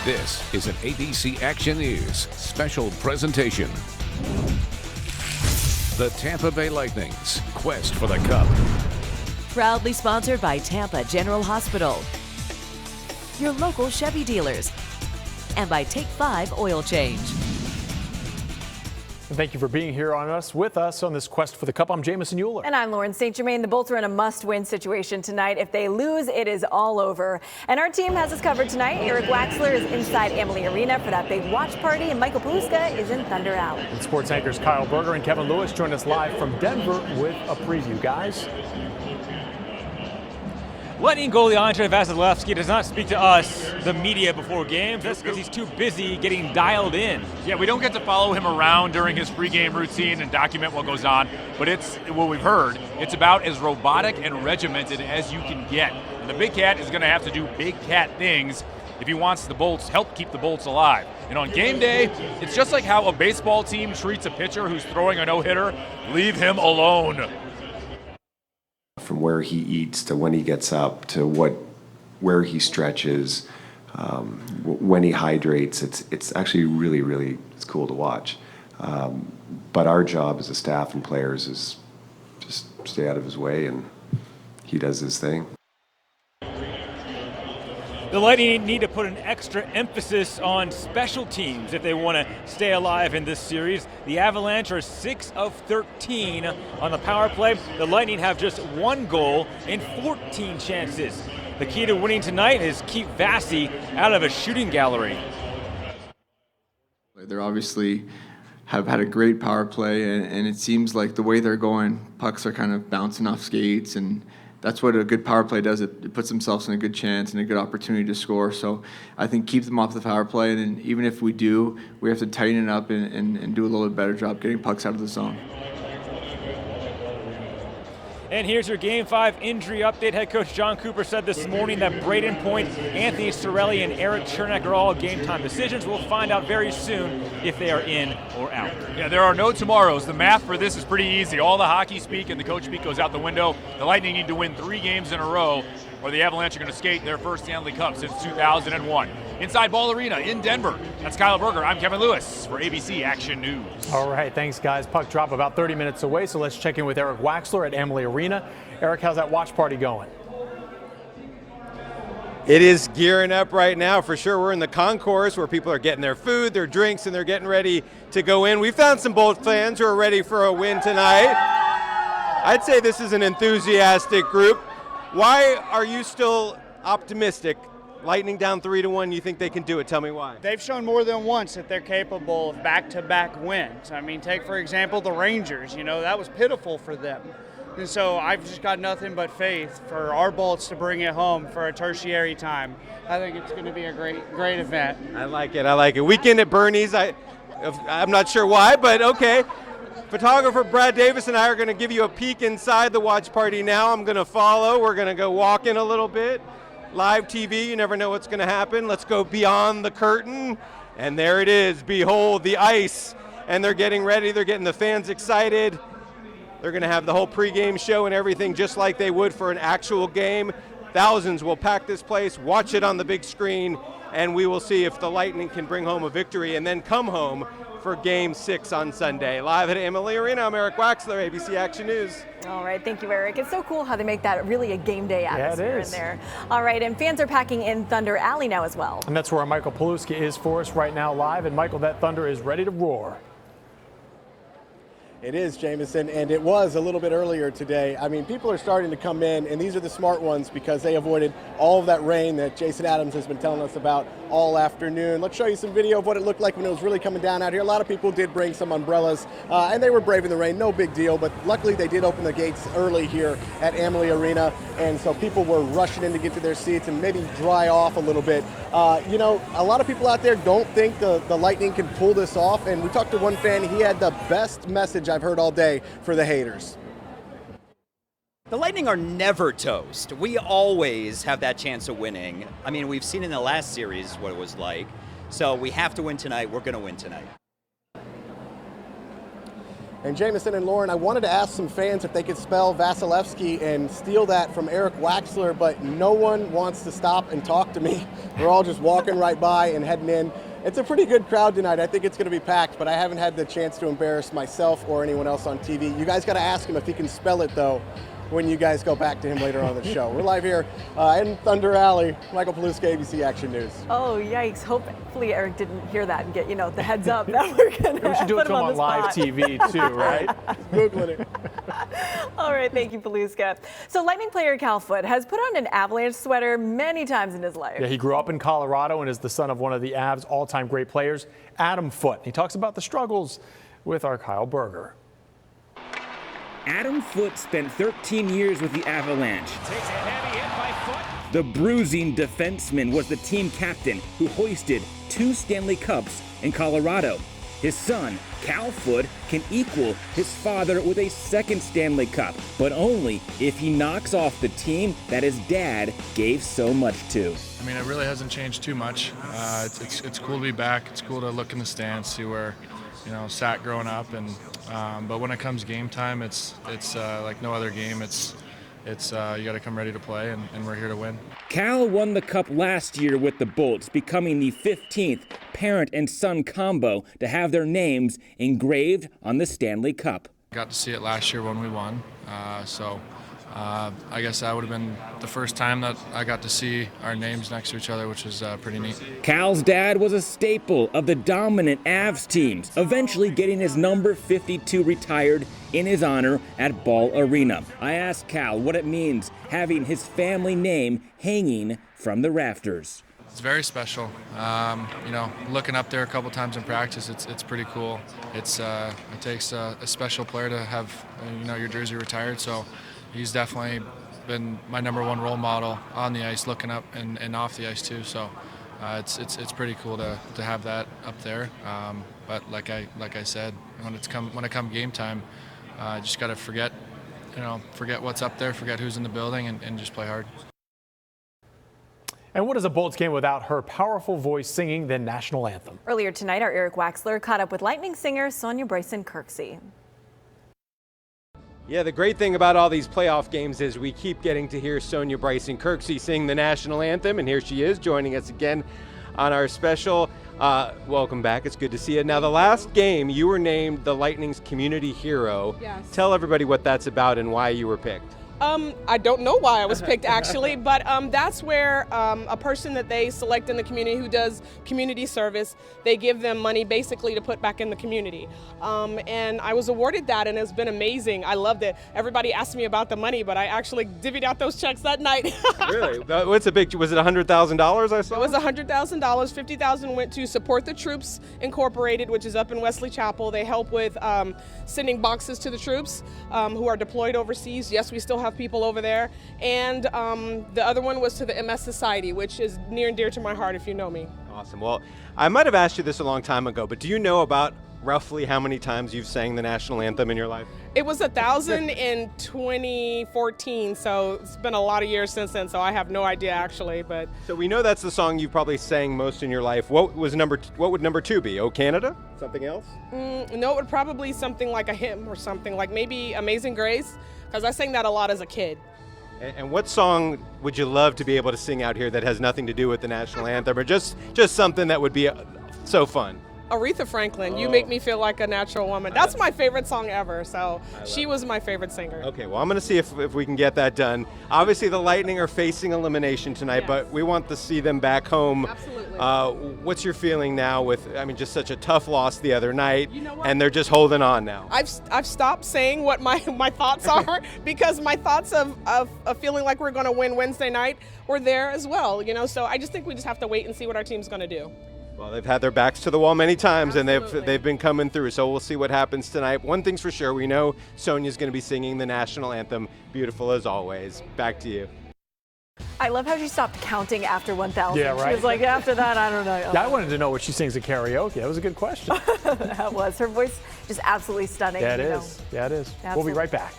This is an ABC Action News special presentation. The Tampa Bay Lightning's quest for the Cup. Proudly sponsored by Tampa General Hospital, your local Chevy dealers, and by Take 5 Oil Change. And thank you for being here with us on this quest for the Cup. I'm Jamison Euler. And I'm Lauren St. Germain. The Bolts are in a must-win situation tonight. If they lose, it is all over. And our team has us covered tonight. Eric Waxler is inside Amalie Arena for that big watch party, and Michael Paluska is in Thunder Alley. And sports anchors Kyle Berger and Kevin Lewis join us live from Denver with a preview, guys. Lightning goalie Andre Vasilevsky does not speak to us, the media, before games. That's because he's too busy getting dialed in. Yeah, we don't get to follow him around during his pregame routine and document what goes on, but it's what we've heard. It's about as robotic and regimented as you can get. And the Big Cat is going to have to do Big Cat things if he wants the Bolts, help keep the Bolts alive. And on game day, it's just like how a baseball team treats a pitcher who's throwing a no-hitter. Leave him alone. From where he eats to when he gets up to where he stretches, when he hydrates, it's actually really it's cool to watch. But our job as a staff and players is just stay out of his way, and he does his thing. The Lightning need to put an extra emphasis on special teams if they want to stay alive in this series. The Avalanche are 6 of 13 on the power play. The Lightning have just 1 goal and 14 chances. The key to winning tonight is keep Vasi out of a shooting gallery. They obviously have had a great power play, and it seems like the way they're going, pucks are kind of bouncing off skates, and that's what a good power play does. It puts themselves in a good chance and a good opportunity to score. So I think keep them off the power play, and even if we do, we have to tighten it up and do a little bit better job getting pucks out of the zone. And here's your Game 5 injury update. Head coach John Cooper said this morning that Braden Point, Anthony Cirelli, and Eric Chernak are all game-time decisions. We'll find out very soon if they are in or out. Yeah, there are no tomorrows. The math for this is pretty easy. All the hockey speak and the coach speak goes out the window. The Lightning need to win 3 games in a row, or the Avalanche are going to skate their first Stanley Cup since 2001. Inside Ball Arena in Denver. That's Kyle Berger. I'm Kevin Lewis for ABC Action News. All right, thanks, guys. Puck drop about 30 minutes away, so let's check in with Eric Waxler at Amalie Arena. Eric, how's that watch party going? It is gearing up right now for sure. We're in the concourse where people are getting their food, their drinks, and they're getting ready to go in. We found some Bolt fans who are ready for a win tonight. I'd say this is an enthusiastic group. Why are you still optimistic? Lightning down 3-1, you think they can do it? Tell me why. They've shown more than once that they're capable of back-to-back wins. I mean, take, for example, the Rangers. You know, that was pitiful for them. And so I've just got nothing but faith for our Bolts to bring it home for a tertiary time. I think it's going to be a great event. I like it. Weekend at Bernie's. I'm not sure why, but okay. Photographer Brad Davis and I are going to give you a peek inside the watch party now. I'm going to follow. We're going to go walking a little bit. Live TV, you never know what's going to happen. Let's go beyond the curtain. And there it is. Behold the ice. And they're getting ready. They're getting the fans excited. They're going to have the whole pregame show and everything just like they would for an actual game. Thousands will pack this place, watch it on the big screen, and we will see if the Lightning can bring home a victory and then come home for Game 6 on Sunday. Live at Amalie Arena, I'm Eric Waxler, ABC Action News. All right, thank you, Eric. It's so cool how they make that really a game day atmosphere in there. All right, and fans are packing in Thunder Alley now as well. And that's where Michael Paluska is for us right now live. And Michael, that Thunder is ready to roar. It is, Jamison, and it was a little bit earlier today. I mean, people are starting to come in, and these are the smart ones because they avoided all of that rain that Jason Adams has been telling us about all afternoon. Let's show you some video of what it looked like when it was really coming down out here. A lot of people did bring some umbrellas, and they were braving the rain, no big deal, but luckily they did open the gates early here at Amalie Arena, and so people were rushing in to get to their seats and maybe dry off a little bit. You know, a lot of people out there don't think the Lightning can pull this off, and we talked to one fan. He had the best message I've heard all day for the haters. The Lightning are never toast. We always have that chance of winning. I mean, we've seen in the last series what it was like. So we have to win tonight. We're going to win tonight. And Jamison and Lauren, I wanted to ask some fans if they could spell Vasilevsky and steal that from Eric Waxler, but no one wants to stop and talk to me. We're all just walking right by and heading in. It's a pretty good crowd tonight. I think it's going to be packed, but I haven't had the chance to embarrass myself or anyone else on TV. You guys got to ask him if he can spell it, though, when you guys go back to him later on in the show. We're live here in Thunder Alley. Michael Paluska, ABC Action News. Oh, yikes. Hopefully Eric didn't hear that and get, the heads up that we're going to We should do it put him to him on live spot. TV, too, right? Googling it. All right, thank you, Paluska. So Lightning player Cal Foote has put on an Avalanche sweater many times in his life. Yeah, he grew up in Colorado and is the son of one of the Avs' all-time great players, Adam Foote. He talks about the struggles with our Kyle Berger. Adam Foote spent 13 years with the Avalanche. Takes a heavy hit by Foote. The bruising defenseman was the team captain who hoisted 2 Stanley Cups in Colorado. His son, Cal Foote, can equal his father with a 2nd Stanley Cup, but only if he knocks off the team that his dad gave so much to. I mean, it really hasn't changed too much. It's cool to be back. It's cool to look in the stands, see where, sat growing up, and but when it comes game time, it's like no other game. It's you got to come ready to play, and we're here to win. Cal won the Cup last year with the Bolts, becoming the 15th parent and son combo to have their names engraved on the Stanley Cup. Got to see it last year when we won, I guess that would have been the first time that I got to see our names next to each other, which was pretty neat. Cal's dad was a staple of the dominant Avs teams, eventually getting his number 52 retired in his honor at Ball Arena. I asked Cal what it means having his family name hanging from the rafters. It's very special. Looking up there a couple times in practice, it's pretty cool. It takes a special player to have your jersey retired, so he's definitely been my number 1 role model on the ice, looking up and off the ice too. So it's pretty cool to have that up there. But like I said, when it come game time, just got to forget what's up there, forget who's in the building, and just play hard. And what is a Bolts game without her powerful voice singing the national anthem? Earlier tonight, our Eric Waxler caught up with Lightning singer Sonia Bryson Kirksey. Yeah, the great thing about all these playoff games is we keep getting to hear Sonia Bryson Kirksey sing the national anthem, and here she is joining us again on our special. Welcome back. It's good to see you. Now, the last game, you were named the Lightning's community hero. Yes. Tell everybody what that's about and why you were picked. I don't know why I was picked actually, but that's where a person that they select in the community who does community service, they give them money basically to put back in the community. And I was awarded that, and it's been amazing. I loved it. Everybody asked me about the money, but I actually divvied out those checks that night. Really? What's a big? Was it $100,000 I saw? It was $100,000. $50,000 went to Support the Troops Incorporated, which is up in Wesley Chapel. They help with sending boxes to the troops who are deployed overseas. Yes, we still have people over there. And the other one was to the MS Society, which is near and dear to my heart if you know me. Awesome. Well, I might have asked you this a long time ago, but do you know about roughly how many times you've sang the national anthem in your life? It was 1,000 in 2014, so it's been a lot of years since then, so I have no idea actually. But so we know that's the song you probably sang most in your life. What would number 2 be? Oh Canada? Something else? No, it would probably something like a hymn or something, like maybe Amazing Grace, because I sang that a lot as a kid. And what song would you love to be able to sing out here that has nothing to do with the national anthem, or just something that would be so fun? Aretha Franklin, You Make Me Feel Like a Natural Woman. That's my favorite song ever, so she was my favorite singer. Okay, well, I'm going to see if we can get that done. Obviously, the Lightning are facing elimination tonight, but we want to see them back home. Absolutely. What's your feeling now with, just such a tough loss the other night, You know what? and they're just holding on now? I've stopped saying what my thoughts are because my thoughts of feeling like we're going to win Wednesday night were there as well, so I just think we just have to wait and see what our team's going to do. Well, they've had their backs to the wall many times, Absolutely. and they've been coming through. So we'll see what happens tonight. One thing's for sure, we know Sonia's going to be singing the national anthem. Beautiful as always. Back to you. I love how she stopped counting after 1,000. Yeah, right. She was like, after that, I don't know. Yeah, I wanted to know what she sings at karaoke. That was a good question. That was. Her voice just absolutely stunning. Yeah, it is. Yeah, it is. Absolutely. We'll be right back.